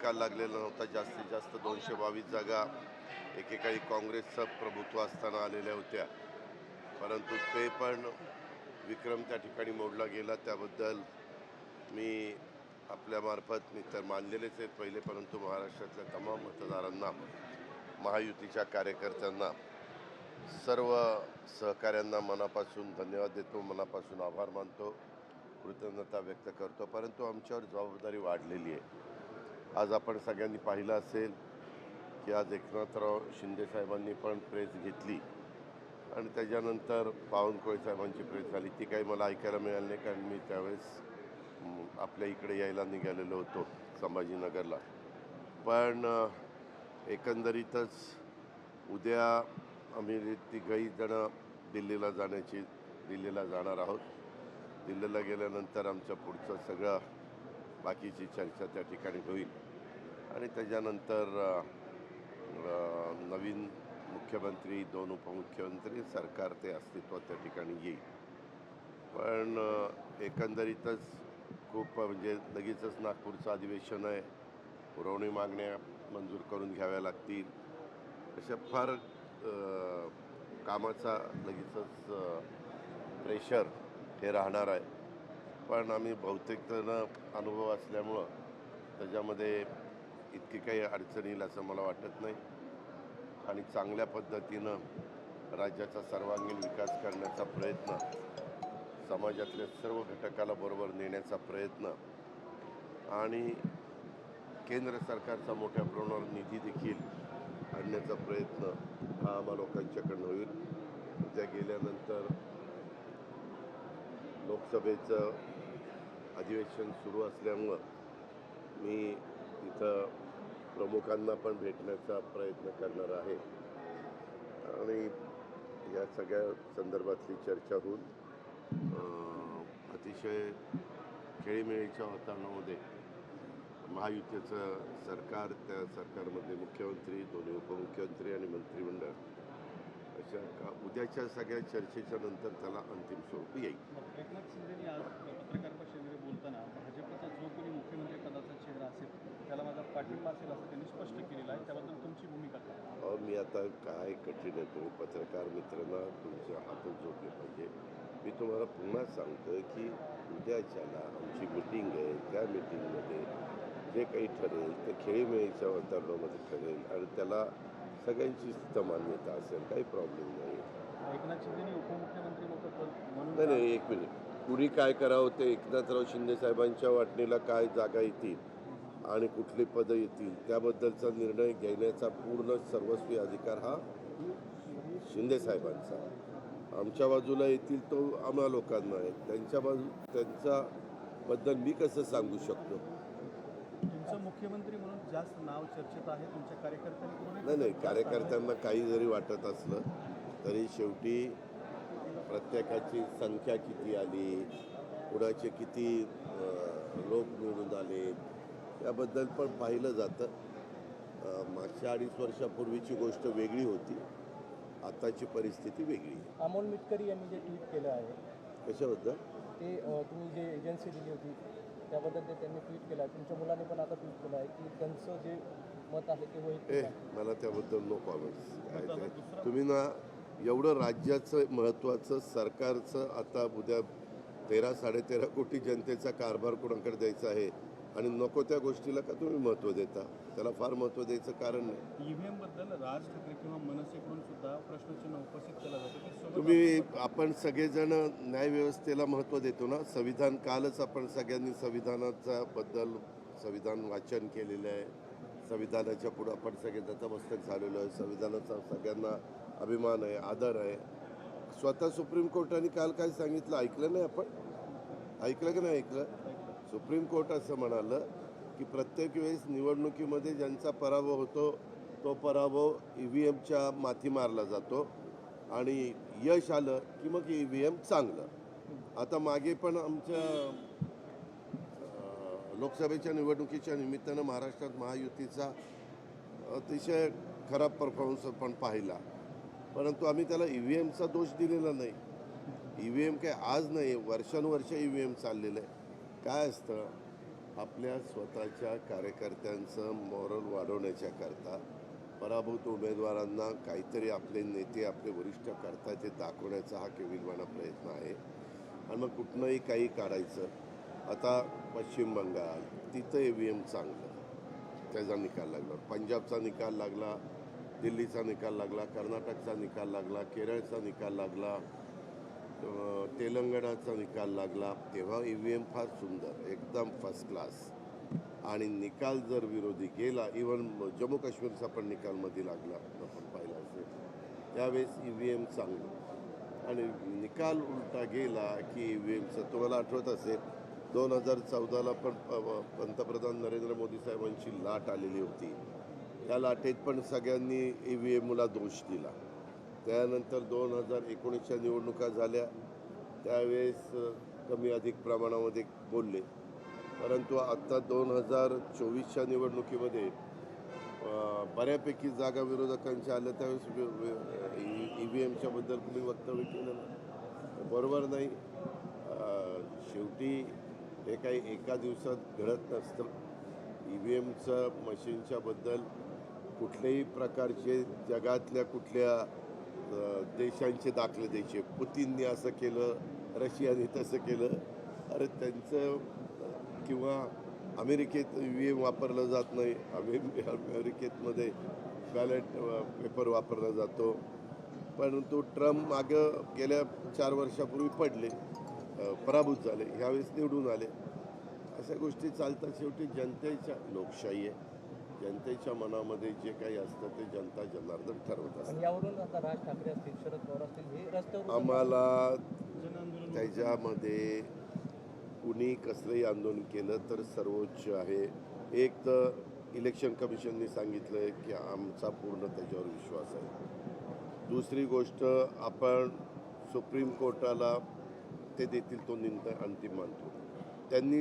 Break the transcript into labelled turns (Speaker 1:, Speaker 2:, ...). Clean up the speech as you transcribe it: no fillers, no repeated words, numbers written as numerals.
Speaker 1: निकाल लागलेला नव्हता. जास्तीत जास्त 222 जागा एकेकाळी काँग्रेसचं प्रभुत्व असताना आलेल्या होत्या, परंतु ते पण विक्रम त्या ठिकाणी मोडला गेला. त्याबद्दल मी आपल्यामार्फत मी तर मानलेलेच आहेत पहिले, परंतु महाराष्ट्रातल्या तमाम मतदारांना, महायुतीच्या कार्यकर्त्यांना, सर्व सहकाऱ्यांना मनापासून धन्यवाद देतो, मनापासून आभार मानतो, कृतज्ञता व्यक्त करतो. परंतु आमच्यावर जबाबदारी वाढलेली आहे. आज आपण सगळ्यांनी पाहिलं असेल की आज एकनाथराव शिंदे साहेबांनी पण प्रेस घेतली आणि त्याच्यानंतर बावनकुळे साहेबांची प्रेस झाली. ती काही मला ऐकायला मिळाली नाही, कारण मी त्यावेळेस आपल्या इकडे यायला निघालेलो होतो संभाजीनगरला. पण एकंदरीतच उद्या आम्ही तिघही जणं दिल्लीला जाणार आहोत. दिल्लीला गेल्यानंतर आमच्या पुढचं सगळं बाकीची चर्चा त्या ठिकाणी होईल आणि त्याच्यानंतर नवीन मुख्यमंत्री, 2 उपमुख्यमंत्री, सरकार ते अस्तित्वात त्या ठिकाणी येईल. पण एकंदरीतच खूप म्हणजे लगेचच नागपूरचं अधिवेशन आहे, पुरवणी मागण्या मंजूर करून घ्याव्या लागतील, अशा फार कामाचा लगेचच प्रेशर हे राहणार आहे. पण आम्ही बहुतेक जण अनुभव असल्यामुळं त्याच्यामध्ये इतकी काही अडचण येईल असं मला वाटत नाही आणि चांगल्या पद्धतीनं राज्याचा सर्वांगीण विकास करण्याचा प्रयत्न, समाजातल्या सर्व घटकाला बरोबर नेण्याचा प्रयत्न आणि केंद्र सरकारचा मोठ्या प्रमाणावर निधी देखील आणण्याचा प्रयत्न हा आम्हा लोकांच्याकडनं होईल. उद्या गेल्यानंतर लोकसभेचं अधिवेशन सुरू असल्यामुळं मी इथं प्रमुखांना पण भेटण्याचा प्रयत्न करणार आहे आणि या सगळ्या संदर्भातली चर्चा होऊन अतिशय खेळीमेळीच्या वातावरणामध्ये महायुतीचं सरकार, त्या सरकारमधले मुख्यमंत्री, 2 उपमुख्यमंत्री आणि मंत्रिमंडळ अशा उद्याच्या सगळ्या चर्चेच्या नंतर त्याला अंतिम स्वरूप येईल.
Speaker 2: एकनाथ शिंदेनी आज पत्रकार परिषदेमध्ये बोलताना भाजपचा जो कोणी मुख्यमंत्री पदाचा चेहरा असेल त्याला माझा पाठिंबा असेल असं त्यांनी स्पष्ट केलेलं आहे. त्याबद्दल तुमची भूमिका काय?
Speaker 1: मी आता काय कठीण आहे, तुम्ही पत्रकार मित्रांना तुमच्या हातच जोडले पाहिजे. मी तुम्हाला पुन्हा सांगतो की उद्याच्याला आमची मिटिंग आहे, त्या मिटिंगमध्ये जे काही ठरेल ते खेळीमेळीच्या वातावरणामध्ये ठरेल आणि त्याला सगळ्यांची मान्यता असेल, काही प्रॉब्लेम नाही.
Speaker 2: एकनाथ शिंदेनी उपमुख्यमंत्री म्हणून
Speaker 1: नाही, एक मिनिट. कुणी काय करावं ते एकनाथराव शिंदे साहेबांच्या वाटणीला काय जागा येतील आणि कुठली पदं येतील त्याबद्दलचा निर्णय घेण्याचा पूर्ण सर्वस्वी अधिकार हा शिंदे साहेबांचा. आमच्या बाजूला येतील तो आम्हा लोकांना आहे, त्यांच्याबद्दल मी कसं सांगू शकतो?
Speaker 2: तुमचं मुख्यमंत्री म्हणून जास्त नाव चर्चेत आहे तुमच्या कार्यकर्त्यांकडून.
Speaker 1: नाही, कार्यकर्त्यांना काही जरी वाटत असलं तरी शेवटी प्रत्येकाची संख्या किती आली, कुणाचे किती लोक निवडून आले याबद्दल पण पाहिलं जातं. मागच्या 2.5 वर्षापूर्वीची गोष्ट वेगळी होती, आताची परिस्थिती वेगळी आहे.
Speaker 2: अमोल मिटकरी यांनी जे ट्विट केलं आहे
Speaker 1: कशाबद्दल?
Speaker 2: ते तुम्ही जे एजन्सी दिली होती त्याबद्दल ते त्यांनी ट्विट केलं आहे. तुमच्या मुलांनी पण आता ट्विट केलं आहे की त्यांचं जे मत आहे ते होईल.
Speaker 1: मला त्याबद्दल नो कॉमेंट्स. तुम्ही ना एवढं राज्याचं महत्त्वाचं सरकारचं आता उद्या 13-13.5 कोटी जनतेचा कारभार कोणाकडे द्यायचा आहे आणि नको त्या गोष्टीला का तुम्ही महत्त्व देता? त्याला फार महत्त्व द्यायचं कारण नाही.
Speaker 2: EVM बद्दल राज ठाकरे किंवा मनसेकडून सुद्धा प्रश्नचिन्ह उपस्थित केलं जातं.
Speaker 1: तुम्ही आपण सगळेजण न्यायव्यवस्थेला महत्त्व देतो ना. संविधान कालच आपण सगळ्यांनी संविधानाचा बद्दल संविधान वाचन केलेलं आहे. संविधानाच्या पुढं आपण सगळे नतमस्तक झालेलो आहे. संविधानाचा सगळ्यांना अभिमान आहे, आदर आहे. स्वतः सुप्रीम कोर्टाने काल काय सांगितलं ऐकलं नाही आपण? ऐकलं की नाही ऐकलं? सुप्रीम कोर्ट असं म्हणालं की प्रत्येक वेळेस निवडणुकीमध्ये ज्यांचा पराभव होतो तो पराभव EVMच्या माथी मारला जातो आणि यश आलं की मग EVM चांगलं. आता मागे पण आमच्या लोकसभेच्या निवडणुकीच्या निमित्तानं महाराष्ट्रात महायुतीचा अतिशय खराब परफॉर्मन्स आपण पाहिला, परंतु आम्ही त्याला EVMचा दोष दिलेला नाही. EVM काय आज नाही, वर्षानुवर्ष EVM चाललेलं आहे. काय असतं, आपल्या स्वतःच्या कार्यकर्त्यांचं मॉरल वाढवण्याच्याकरता पराभूत उमेदवारांना काहीतरी आपले नेते आपले वरिष्ठ करतात ते दाखवण्याचा हा केविलवाणा प्रयत्न आहे. आणि मग कुठनंही काही काढायचं. आता पश्चिम बंगाल तिथं EVM चांगलं, त्याचा निकाल लागला. पंजाबचा निकाल लागला, दिल्लीचा निकाल लागला, कर्नाटकचा निकाल लागला, केरळचा निकाल लागला, तेलंगणाचा निकाल लागला. तेव्हा EVM फार सुंदर, एकदम फर्स्ट क्लास. आणि निकाल जर विरोधी गेला, इवन जम्मू काश्मीरचा पण निकाल मध्ये लागला, आपण पाहिला असेल, त्यावेळेस EVM चांगलं. आणि निकाल उलटा गेला की EVMचं तुम्हाला आठवत असेल 2014ला पण पंतप्रधान नरेंद्र मोदी साहेबांची लाट आलेली होती. त्या लाटेत पण सगळ्यांनी EVMला दोष दिला. त्यानंतर 2019च्या निवडणुका झाल्या, त्यावेळेस कमी अधिक प्रमाणामध्ये बोलले. परंतु आत्ता 2024च्या निवडणुकीमध्ये बऱ्यापैकी जागा विरोधकांच्या आल्या, त्यावेळेस EVMच्या बद्दल कुणी वक्तव्य केलं नाही. बरोबर नाही. शेवटी हे काही एका दिवसात घडत नसतं. EVMचं मशीनच्या बद्दल कुठल्याही प्रकारचे जगातल्या कुठल्या देशांचे दाखले द्यायचे. पुतीनने असं केलं, रशियाने तसं केलं. अरे त्यांचं किंवा अमेरिकेत EVM वापरलं जात नाही. अमेरिकेतमध्ये बॅलेट पेपर वापरला जातो. परंतु ट्रम्प मागं गेल्या 4 वर्षापूर्वी पडले, पराभूत झाले, ह्यावेळेस निवडून आले. अशा गोष्टी चालतात. शेवटी जनतेच्या लोकशाही आहे, जनतेच्या मनामध्ये जे काही असतं ते जनता जनार्दन ठरवत असतात.
Speaker 3: यावरून आता राज ठाकरे असतील, शरद पवार असतील, हे रस्त्यावर
Speaker 1: आम्हाला त्याच्यामध्ये कुणी कसलंही आंदोलन केलं तर सर्वोच्च आहे. एक तर इलेक्शन कमिशनने सांगितलं आहे की आमचा पूर्ण त्याच्यावर विश्वास आहे. दुसरी गोष्ट, आपण सुप्रीम कोर्टाला ते देतील तो निर्णय अंतिम मानतो. त्यांनी